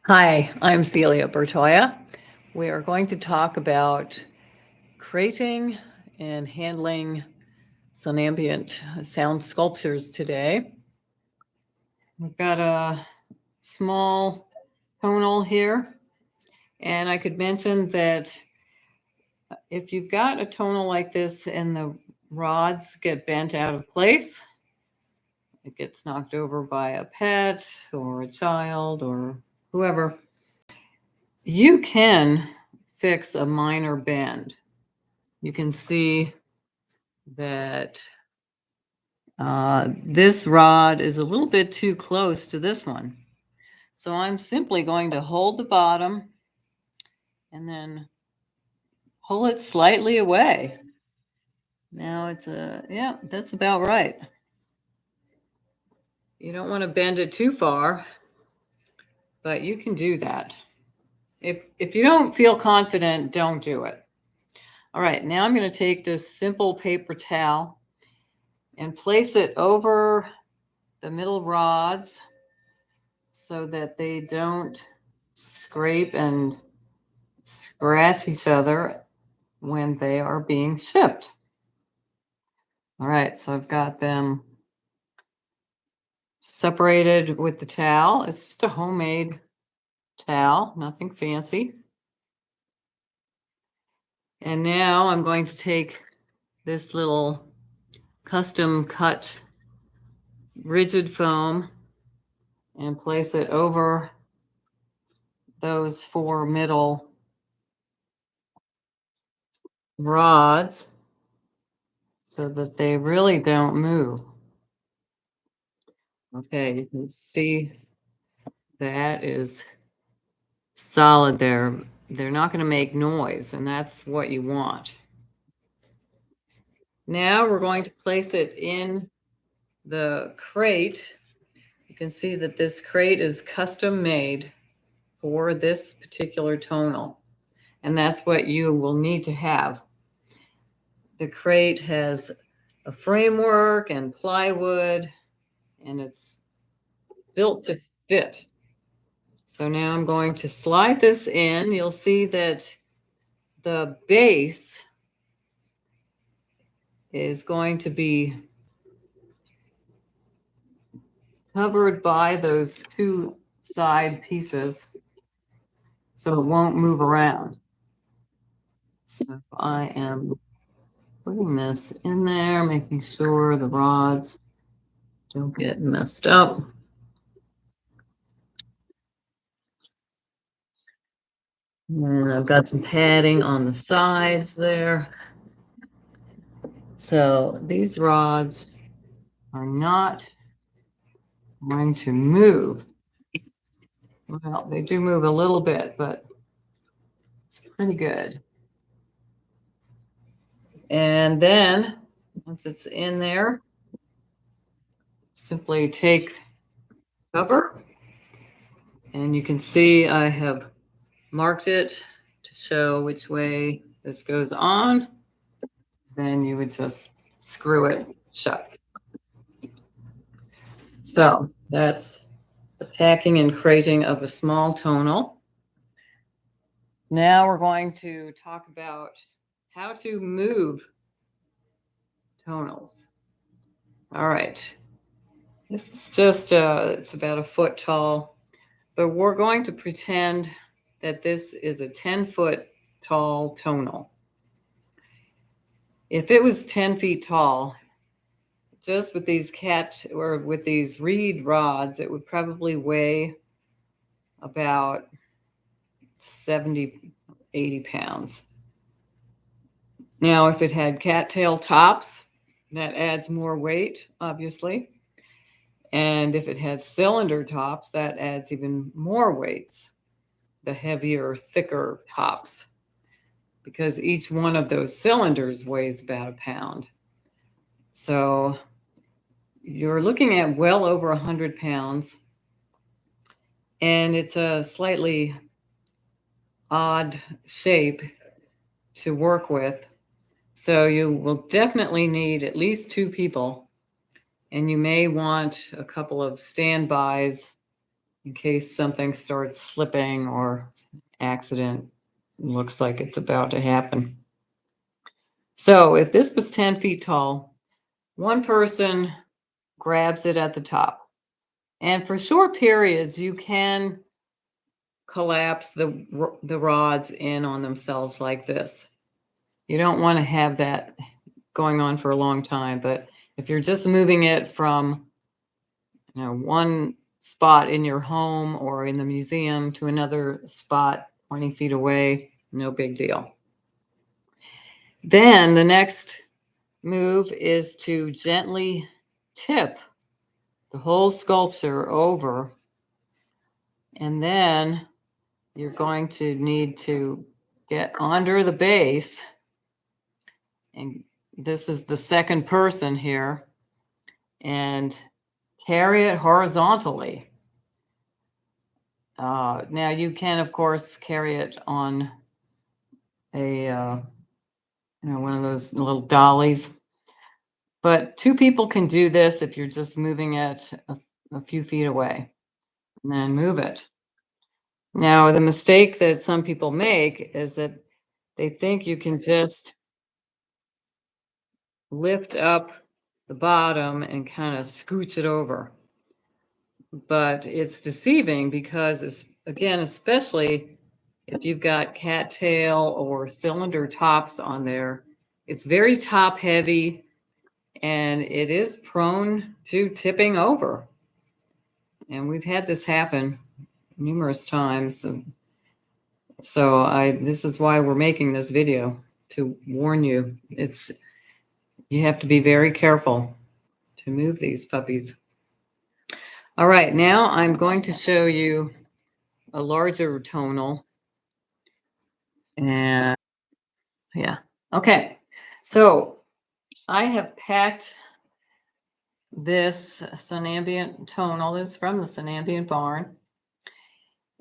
Hi, I'm Celia Bertoia. We are going to talk about creating and handling Sonambient sound sculptures today. We've got a small tonal here, and I could mention that if you've got a tonal like this and the rods get bent out of place, it gets knocked over by a pet or a child or whoever, you can fix a minor bend. You can see that this rod is a little bit too close to this one. So I'm simply going to hold the bottom and then pull it slightly away. Now yeah, that's about right. You don't want to bend it too far, but you can do that. If you don't feel confident, don't do it. All right, now I'm going to take this simple paper towel and place it over the middle rods so that they don't scrape and scratch each other when they are being shipped. All right, so I've got them separated with the towel. It's just a homemade towel, nothing fancy. And now I'm going to take this little custom cut rigid foam and place it over those four middle rods so that they really don't move. Okay, you can see that is solid there. They're not going to make noise, and that's what you want. Now we're going to place it in the crate. You can see that this crate is custom made for this particular tonal, and that's what you will need to have. The crate has a framework and plywood, and it's built to fit. So now I'm going to slide this in. You'll see that the base is going to be covered by those two side pieces so it won't move around. So I am putting this in there, making sure the rods don't get messed up. And I've got some padding on the sides there. So these rods are not going to move. Well, they do move a little bit, but it's pretty good. And then once it's in there, simply take cover, and you can see I have marked it to show which way this goes on. Then you would just screw it shut. So that's the packing and crating of a small tonal. Now we're going to talk about how to move tonals. All right. This is just, it's about a foot tall, but we're going to pretend that this is a 10-foot tall tonal. If it was 10 feet tall, just with these with these reed rods, it would probably weigh about 70, 80 pounds. Now, if it had cattail tops, that adds more weight, obviously. And if it had cylinder tops, that adds even more weights, the heavier, thicker tops, because each one of those cylinders weighs about a pound. So you're looking at well over 100 pounds. And it's a slightly odd shape to work with. So you will definitely need at least two people. And you may want a couple of standbys in case something starts slipping or accident looks like it's about to happen. So if this was 10 feet tall, one person grabs it at the top. And for short periods, you can collapse the rods in on themselves like this. You don't want to have that going on for a long time, but if you're just moving it from one spot in your home or in the museum to another spot 20 feet away, no big deal. Then the next move is to gently tip the whole sculpture over, and then you're going to need to get under the base, and this is the second person here, and carry it horizontally. Now you can, of course, carry it on a one of those little dollies, but two people can do this if you're just moving it a few feet away, and then move it. Now, the mistake that some people make is that they think you can just lift up the bottom and kind of scooch it over. But it's deceiving because it's, again, especially if you've got cattail or cylinder tops on there, it's very top heavy and it is prone to tipping over. And we've had this happen numerous times. So this is why we're making this video, to warn you. You have to be very careful to move these puppies. All right, now I'm going to show you a larger tonal. And yeah, okay. So I have packed this Sonambient tonal. This is from the Sonambient barn.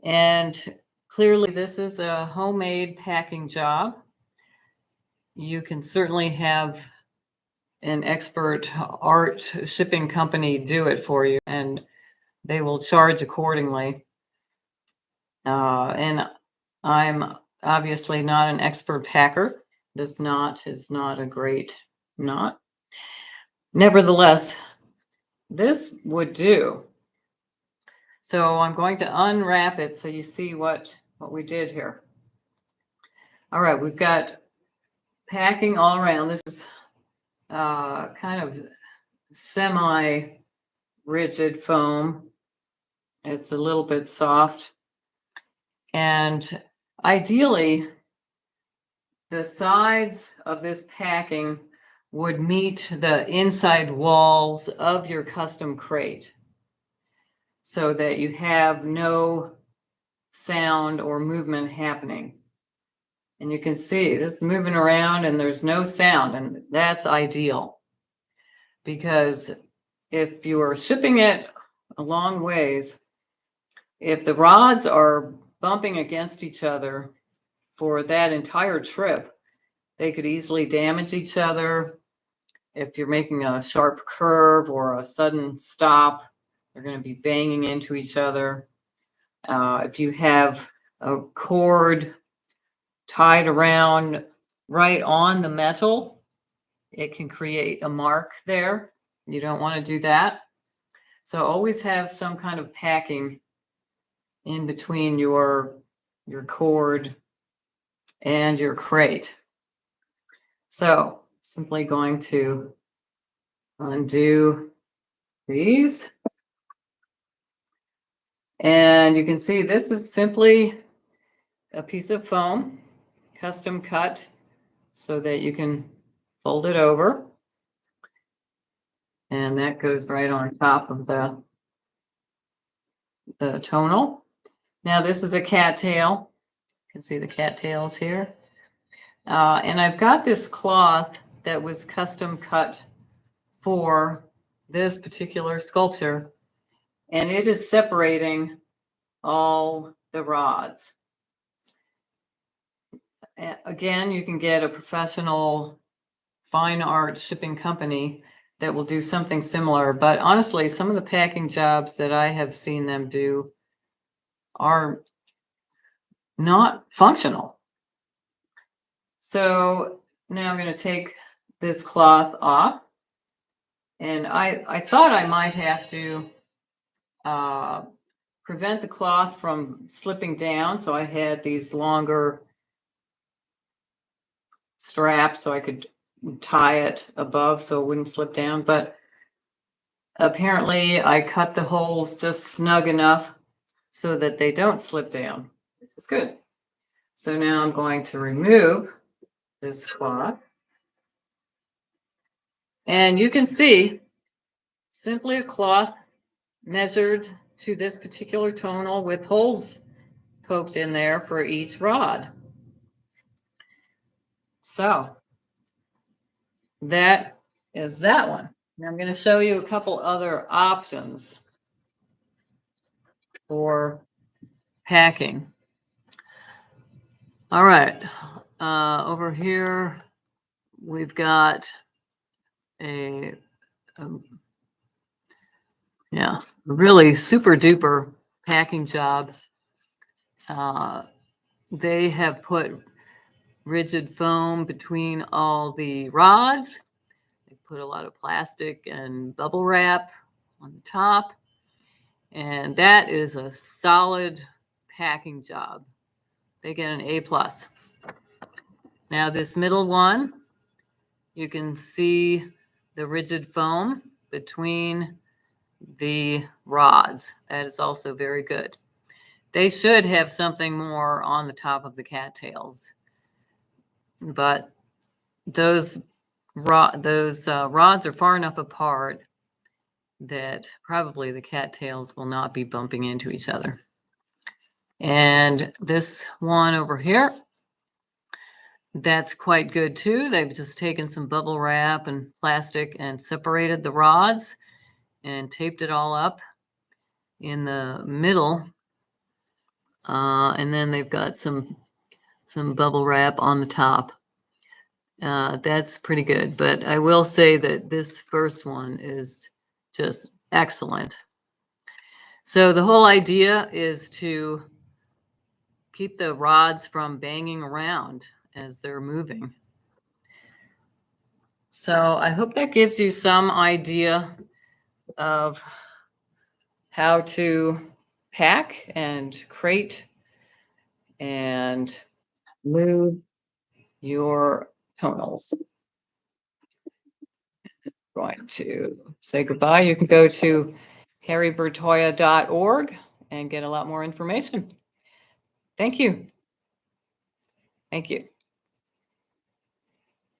And clearly this is a homemade packing job. You can certainly have an expert art shipping company do it for you, and they will charge accordingly. And I'm obviously not an expert packer. This knot is not a great knot. Nevertheless, this would do. So I'm going to unwrap it so you see what we did here. All right, we've got packing all around. This is kind of semi-rigid foam. It's a little bit soft. And ideally, the sides of this packing would meet the inside walls of your custom crate so that you have no sound or movement happening. And you can see this is moving around and there's no sound, and that's ideal. Because if you are shipping it a long ways, if the rods are bumping against each other for that entire trip, they could easily damage each other. If you're making a sharp curve or a sudden stop, they're going to be banging into each other. If you have a cord tied around right on the metal, it can create a mark there. You don't want to do that. So always have some kind of packing in between your cord and your crate. So simply going to undo these. And you can see this is simply a piece of foam, custom cut, so that you can fold it over. And that goes right on top of the tonal. Now this is a cattail. You can see the cattails here. And I've got this cloth that was custom cut for this particular sculpture, and it is separating all the rods. Again, you can get a professional fine art shipping company that will do something similar, but honestly, some of the packing jobs that I have seen them do are not functional. So now I'm going to take this cloth off, and I thought I might have to prevent the cloth from slipping down, so I had these longer straps so I could tie it above so it wouldn't slip down, but apparently I cut the holes just snug enough so that they don't slip down, which is good. So now I'm going to remove this cloth, and you can see simply a cloth measured to this particular tonal with holes poked in there for each rod. So that is that one. Now I'm going to show you a couple other options for packing. All right, over here we've got a really super duper packing job. They have put rigid foam between all the rods. They put a lot of plastic and bubble wrap on the top, and that is a solid packing job. They get an A+. Now this middle one, you can see the rigid foam between the rods. That is also very good. They should have something more on the top of the cattails, but those rods are far enough apart that probably the cattails will not be bumping into each other. And this one over here, that's quite good too. They've just taken some bubble wrap and plastic and separated the rods and taped it all up in the middle. And then they've got some bubble wrap on the top. That's pretty good. But I will say that this first one is just excellent. So the whole idea is to keep the rods from banging around as they're moving. So I hope that gives you some idea of how to pack and crate and move your tonals. Going to say goodbye. You can go to harrybertoia.org and get a lot more information. Thank you. Thank you.